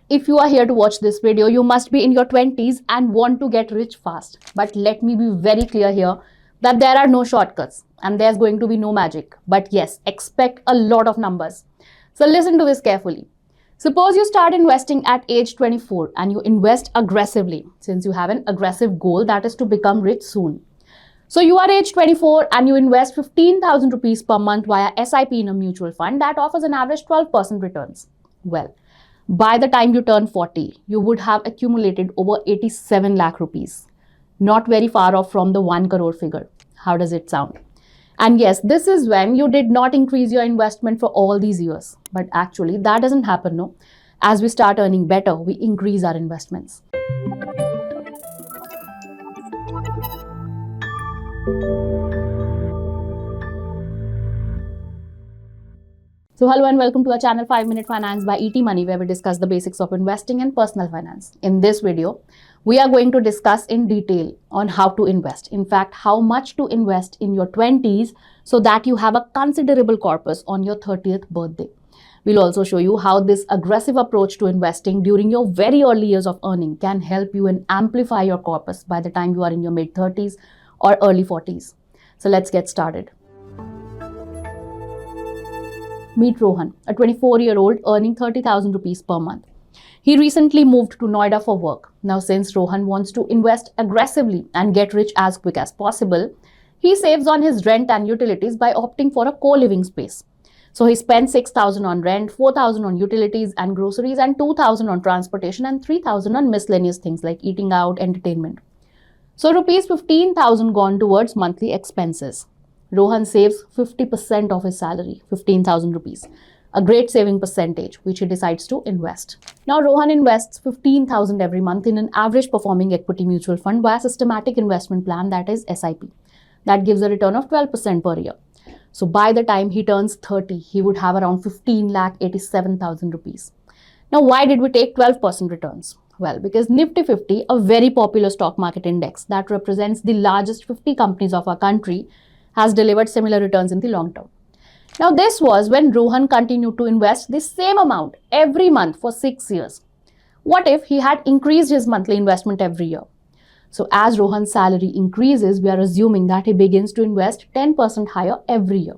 If you are here to watch this video, you must be in your 20s and want to get rich fast. But let me be very clear here that there are no shortcuts and there's going to be no magic. But yes, expect a lot of numbers. So listen to this carefully. Suppose you start investing at age 24 and you invest aggressively since you have an aggressive goal, that is to become rich soon. So you are age 24 and you invest 15,000 rupees per month via SIP in a mutual fund that offers an average 12% returns. Well, by the time you turn 40, you would have accumulated over 87 lakh rupees. Not very far off from the 1 crore figure. How does it sound? And yes, this is when you did not increase your investment for all these years. But actually, that doesn't happen, no. As we start earning better, we increase our investments. So hello and welcome to our channel 5 Minute Finance by ET Money, where we discuss the basics of investing and personal finance. In this video, we are going to discuss in detail on how to invest. In fact, how much to invest in your 20s so that you have a considerable corpus on your 30th birthday. We'll also show you how this aggressive approach to investing during your very early years of earning can help you and amplify your corpus by the time you are in your mid-30s or early 40s. So let's get started. Meet Rohan, a 24-year-old earning 30,000 rupees per month. He recently moved to Noida for work. Now, since Rohan wants to invest aggressively and get rich as quick as possible, he saves on his rent and utilities by opting for a co-living space. So he spends 6,000 on rent, 4,000 on utilities and groceries, and 2,000 on transportation and 3,000 on miscellaneous things like eating out, entertainment. So rupees 15,000 gone towards monthly expenses. Rohan saves 50% of his salary, 15,000 rupees, a great saving percentage, which he decides to invest. Now, Rohan invests 15,000 every month in an average performing equity mutual fund via systematic investment plan, that is SIP. That gives a return of 12% per year. So by the time he turns 30, he would have around 15,87,000 rupees. Now, why did we take 12% returns? Well, because Nifty 50, a very popular stock market index that represents the largest 50 companies of our country, has delivered similar returns in the long term. Now, this was when Rohan continued to invest the same amount every month for 6 years. What if he had increased his monthly investment every year? So, as Rohan's salary increases, we are assuming that he begins to invest 10% higher every year.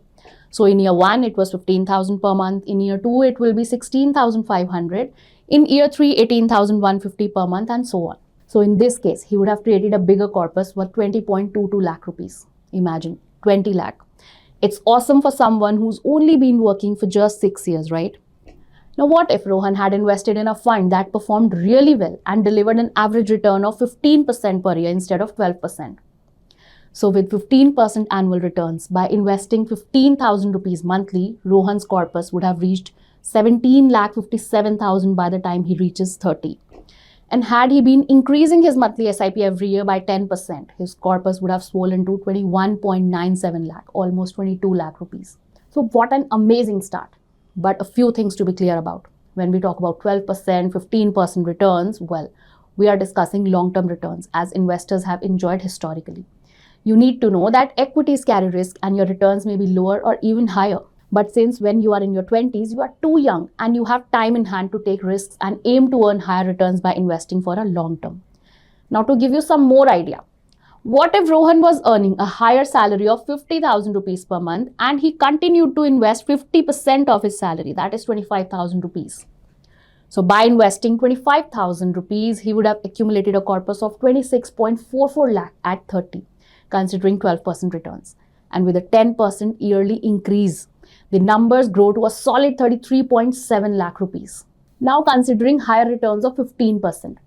So, in year 1, it was 15,000 per month. In year 2, it will be 16,500. In year 3, 18,150 per month, and so on. So, in this case, he would have created a bigger corpus worth 20.22 lakh rupees. Imagine. 20 lakh. It's awesome for someone who's only been working for just 6 years, right? Now, what if Rohan had invested in a fund that performed really well and delivered an average return of 15% per year instead of 12%? So, with 15% annual returns, by investing 15,000 rupees monthly, Rohan's corpus would have reached 17,57,000 by the time he reaches 30. And had he been increasing his monthly SIP every year by 10%, his corpus would have swollen to 21.97 lakh, almost 22 lakh rupees. So what an amazing start. But a few things to be clear about. When we talk about 12%, 15% returns, well, we are discussing long-term returns as investors have enjoyed historically. You need to know that equities carry risk and your returns may be lower or even higher. But since when you are in your 20s, you are too young and you have time in hand to take risks and aim to earn higher returns by investing for a long term. Now, to give you some more idea, what if Rohan was earning a higher salary of 50,000 rupees per month and he continued to invest 50% of his salary, that is 25,000 rupees. So by investing 25,000 rupees, he would have accumulated a corpus of 26.44 lakh at 30, considering 12% returns. And with a 10% yearly increase, the numbers grow to a solid 33.7 lakh rupees. Now considering higher returns of 15%.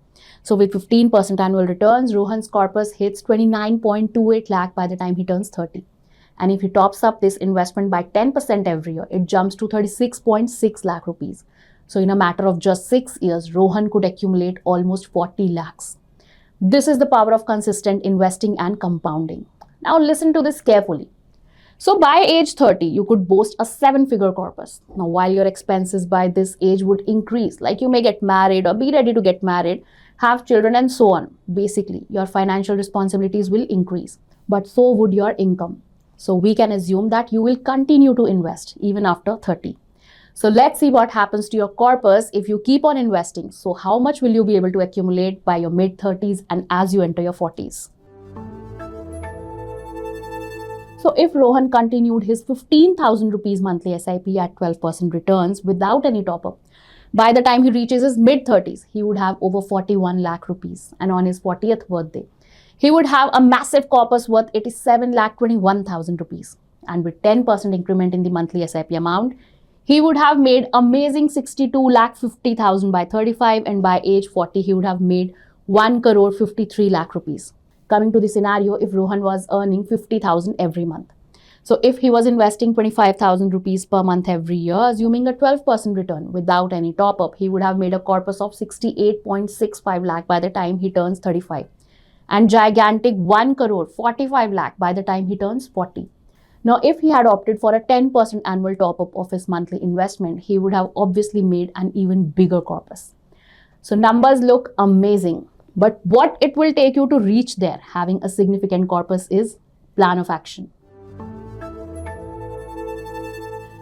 So with 15% annual returns, Rohan's corpus hits 29.28 lakh by the time he turns 30. And if he tops up this investment by 10% every year, it jumps to 36.6 lakh rupees. So in a matter of just 6 years, Rohan could accumulate almost 40 lakhs. This is the power of consistent investing and compounding. Now listen to this carefully. So by age 30, you could boast a 7-figure corpus. Now, while your expenses by this age would increase, like you may get married or be ready to get married, have children and so on. Basically, your financial responsibilities will increase, but so would your income. So we can assume that you will continue to invest even after 30. So let's see what happens to your corpus if you keep on investing. So how much will you be able to accumulate by your mid-30s and as you enter your 40s? So if Rohan continued his 15,000 rupees monthly SIP at 12% returns without any top-up, by the time he reaches his mid-30s, he would have over 41 lakh rupees. And on his 40th birthday, he would have a massive corpus worth 87 lakh 21,000 rupees. And with 10% increment in the monthly SIP amount, he would have made amazing 62 lakh 50,000 by 35, and by age 40, he would have made 1 crore 53 lakh rupees. Coming to the scenario, if Rohan was earning 50,000 every month. So if he was investing 25,000 rupees per month every year, assuming a 12% return without any top up, he would have made a corpus of 68.65 lakh by the time he turns 35 and gigantic 1 crore 45 lakh by the time he turns 40. Now, if he had opted for a 10% annual top-up of his monthly investment, he would have obviously made an even bigger corpus. So numbers look amazing, but what it will take you to reach there, having a significant corpus, is plan of action.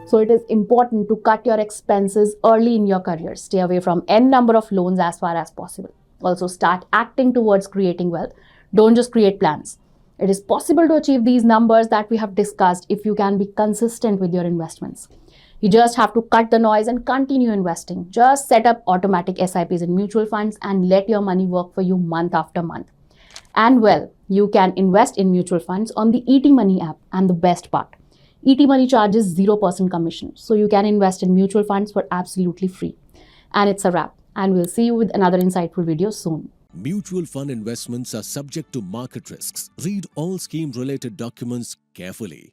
So it is important to cut your expenses early in your career. Stay away from n number of loans as far as possible. Also start acting towards creating wealth. Don't just create plans. It is possible to achieve these numbers that we have discussed if you can be consistent with your investments. You just have to cut the noise and continue investing. Just set up automatic SIPs in mutual funds and let your money work for you month after month. And well, you can invest in mutual funds on the ET Money app, and the best part, ET Money charges 0% commission. So you can invest in mutual funds for absolutely free. And it's a wrap. And we'll see you with another insightful video soon. Mutual fund investments are subject to market risks. Read all scheme-related documents carefully.